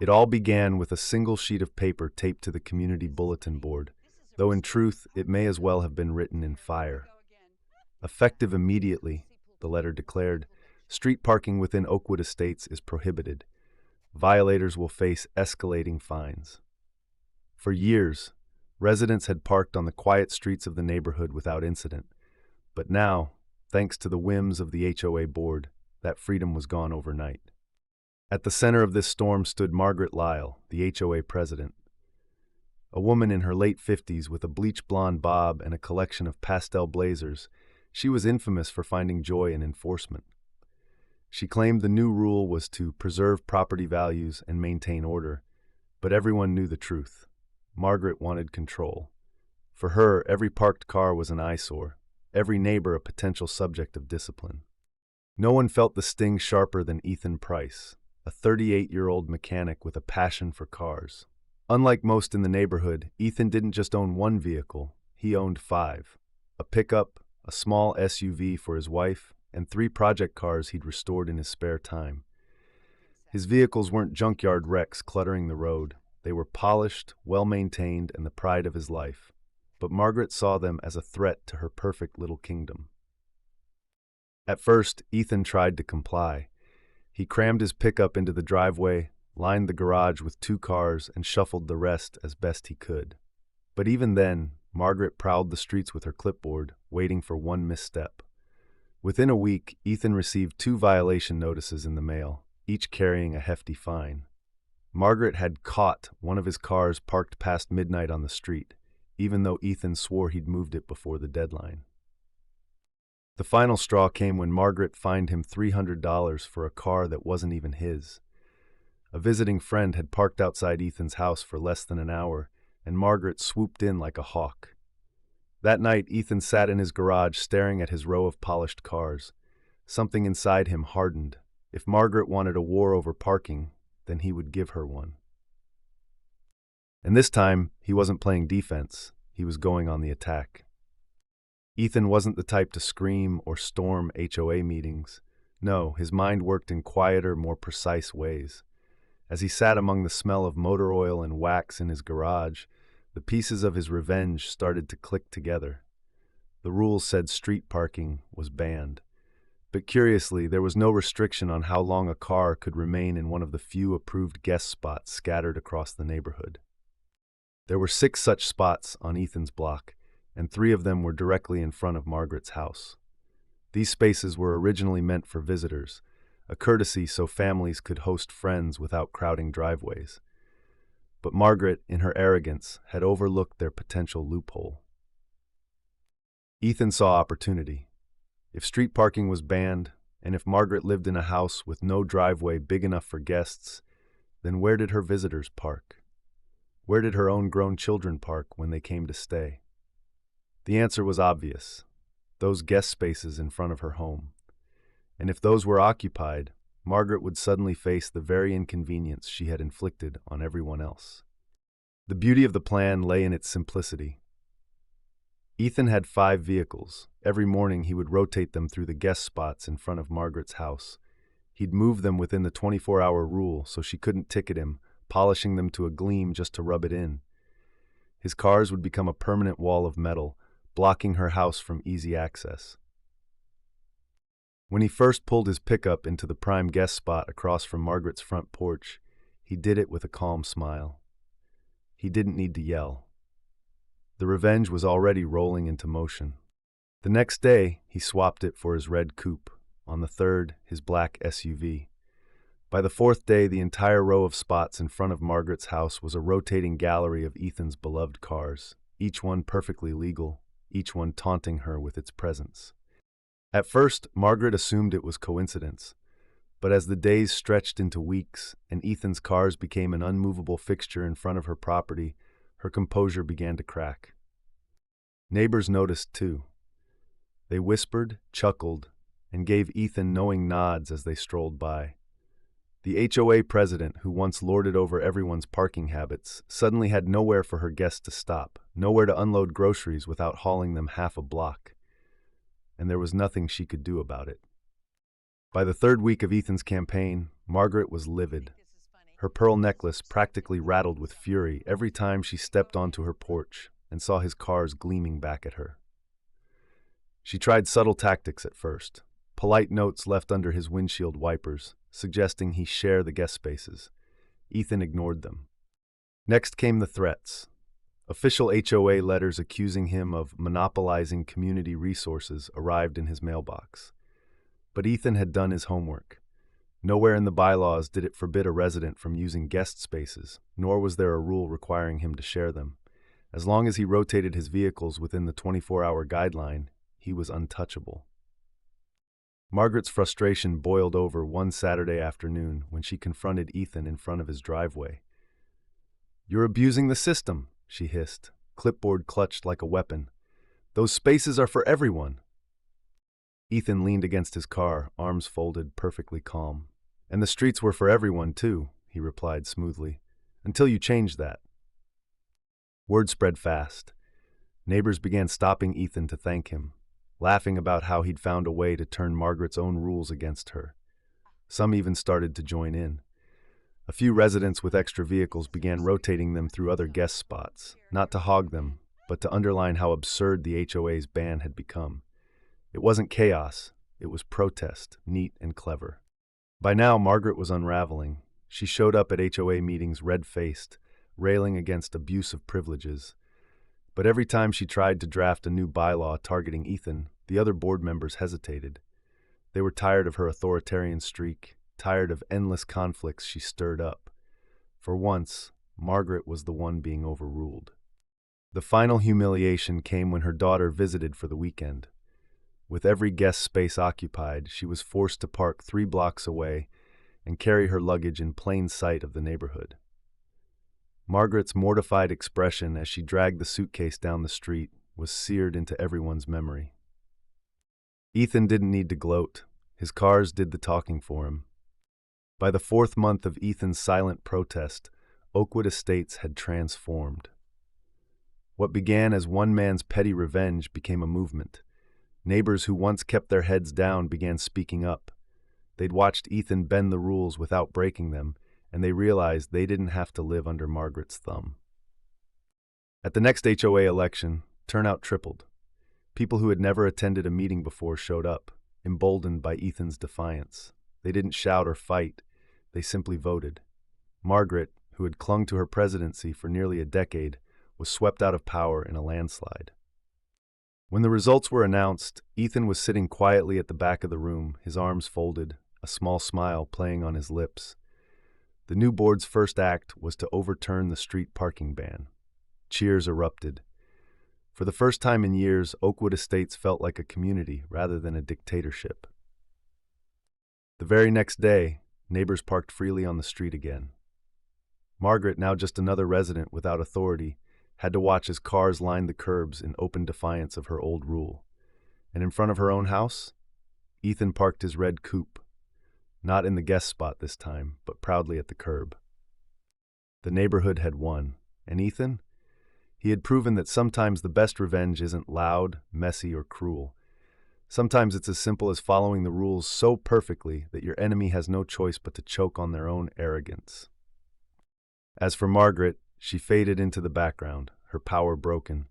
It all began with a single sheet of paper taped to the community bulletin board, though in truth it may as well have been written in fire. Effective immediately, the letter declared, street parking within Oakwood Estates is prohibited. Violators will face escalating fines. For years, residents had parked on the quiet streets of the neighborhood without incident, but now, thanks to the whims of the HOA board, that freedom was gone overnight. At the center of this storm stood Margaret Lyle, the HOA president. A woman in her late 50s with a bleach blonde bob and a collection of pastel blazers, she was infamous for finding joy in enforcement. She claimed the new rule was to preserve property values and maintain order, but everyone knew the truth. Margaret wanted control. For her, every parked car was an eyesore, every neighbor a potential subject of discipline. No one felt the sting sharper than Ethan Price, a 38-year-old mechanic with a passion for cars. Unlike most in the neighborhood, Ethan didn't just own one vehicle, he owned 5. A pickup, a small SUV for his wife, and 3 project cars he'd restored in his spare time. His vehicles weren't junkyard wrecks cluttering the road. They were polished, well-maintained, and the pride of his life. But Margaret saw them as a threat to her perfect little kingdom. At first, Ethan tried to comply. He crammed his pickup into the driveway, lined the garage with 2 cars, and shuffled the rest as best he could. But even then, Margaret prowled the streets with her clipboard, waiting for one misstep. Within a week, Ethan received 2 violation notices in the mail, each carrying a hefty fine. Margaret had caught one of his cars parked past midnight on the street, even though Ethan swore he'd moved it before the deadline. The final straw came when Margaret fined him $300 for a car that wasn't even his. A visiting friend had parked outside Ethan's house for less than an hour, and Margaret swooped in like a hawk. That night, Ethan sat in his garage staring at his row of polished cars. Something inside him hardened. If Margaret wanted a war over parking, then he would give her one. And this time, he wasn't playing defense. He was going on the attack. Ethan wasn't the type to scream or storm HOA meetings. No, his mind worked in quieter, more precise ways. As he sat among the smell of motor oil and wax in his garage, the pieces of his revenge started to click together. The rules said street parking was banned. But curiously, there was no restriction on how long a car could remain in one of the few approved guest spots scattered across the neighborhood. There were 6 such spots on Ethan's block, and 3 of them were directly in front of Margaret's house. These spaces were originally meant for visitors, a courtesy so families could host friends without crowding driveways. But Margaret, in her arrogance, had overlooked their potential loophole. Ethan saw opportunity. If street parking was banned, and if Margaret lived in a house with no driveway big enough for guests, then where did her visitors park? Where did her own grown children park when they came to stay? The answer was obvious: those guest spaces in front of her home. And if those were occupied, Margaret would suddenly face the very inconvenience she had inflicted on everyone else. The beauty of the plan lay in its simplicity. Ethan had 5 vehicles. Every morning he would rotate them through the guest spots in front of Margaret's house. He'd move them within the 24-hour rule so she couldn't ticket him, polishing them to a gleam just to rub it in. His cars would become a permanent wall of metal, blocking her house from easy access. When he first pulled his pickup into the prime guest spot across from Margaret's front porch, he did it with a calm smile. He didn't need to yell. The revenge was already rolling into motion. The next day, he swapped it for his red coupe. On the 3rd, his black SUV. By the 4th day, the entire row of spots in front of Margaret's house was a rotating gallery of Ethan's beloved cars, each one perfectly legal, each one taunting her with its presence. At first, Margaret assumed it was coincidence, but as the days stretched into weeks and Ethan's cars became an unmovable fixture in front of her property, her composure began to crack. Neighbors noticed too. They whispered, chuckled, and gave Ethan knowing nods as they strolled by. The HOA president, who once lorded over everyone's parking habits, suddenly had nowhere for her guests to stop, nowhere to unload groceries without hauling them half a block. And there was nothing she could do about it. By the 3rd week of Ethan's campaign, Margaret was livid. Her pearl necklace practically rattled with fury every time she stepped onto her porch and saw his cars gleaming back at her. She tried subtle tactics at first, polite notes left under his windshield wipers, suggesting he share the guest spaces. Ethan ignored them. Next came the threats. Official HOA letters accusing him of monopolizing community resources arrived in his mailbox. But Ethan had done his homework. Nowhere in the bylaws did it forbid a resident from using guest spaces, nor was there a rule requiring him to share them. As long as he rotated his vehicles within the 24-hour guideline, he was untouchable. Margaret's frustration boiled over one Saturday afternoon when she confronted Ethan in front of his driveway. "You're abusing the system," she hissed, clipboard clutched like a weapon. "Those spaces are for everyone." Ethan leaned against his car, arms folded, perfectly calm. "And the streets were for everyone, too," he replied smoothly, "until you changed that." Word spread fast. Neighbors began stopping Ethan to thank him, laughing about how he'd found a way to turn Margaret's own rules against her. Some even started to join in. A few residents with extra vehicles began rotating them through other guest spots, not to hog them, but to underline how absurd the HOA's ban had become. It wasn't chaos, it was protest, neat and clever. By now, Margaret was unraveling. She showed up at HOA meetings red-faced, railing against abuse of privileges. But every time she tried to draft a new bylaw targeting Ethan, the other board members hesitated. They were tired of her authoritarian streak, tired of endless conflicts she stirred up. For once, Margaret was the one being overruled. The final humiliation came when her daughter visited for the weekend. With every guest space occupied, she was forced to park 3 blocks away and carry her luggage in plain sight of the neighborhood. Margaret's mortified expression as she dragged the suitcase down the street was seared into everyone's memory. Ethan didn't need to gloat. His cars did the talking for him. By the 4th month of Ethan's silent protest, Oakwood Estates had transformed. What began as one man's petty revenge became a movement. Neighbors who once kept their heads down began speaking up. They'd watched Ethan bend the rules without breaking them, and they realized they didn't have to live under Margaret's thumb. At the next HOA election, turnout tripled. People who had never attended a meeting before showed up, emboldened by Ethan's defiance. They didn't shout or fight, they simply voted. Margaret, who had clung to her presidency for nearly a decade, was swept out of power in a landslide. When the results were announced, Ethan was sitting quietly at the back of the room, his arms folded, a small smile playing on his lips. The new board's first act was to overturn the street parking ban. Cheers erupted. For the first time in years, Oakwood Estates felt like a community rather than a dictatorship. The very next day, neighbors parked freely on the street again. Margaret, now just another resident without authority, had to watch as cars lined the curbs in open defiance of her old rule. And in front of her own house, Ethan parked his red coupe. Not in the guest spot this time, but proudly at the curb. The neighborhood had won, and Ethan? He had proven that sometimes the best revenge isn't loud, messy, or cruel. Sometimes it's as simple as following the rules so perfectly that your enemy has no choice but to choke on their own arrogance. As for Margaret, she faded into the background, her power broken.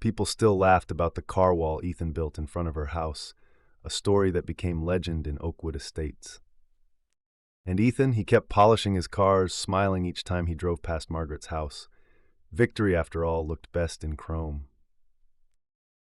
People still laughed about the car wall Ethan built in front of her house, a story that became legend in Oakwood Estates. And Ethan, he kept polishing his cars, smiling each time he drove past Margaret's house. Victory, after all, looked best in chrome.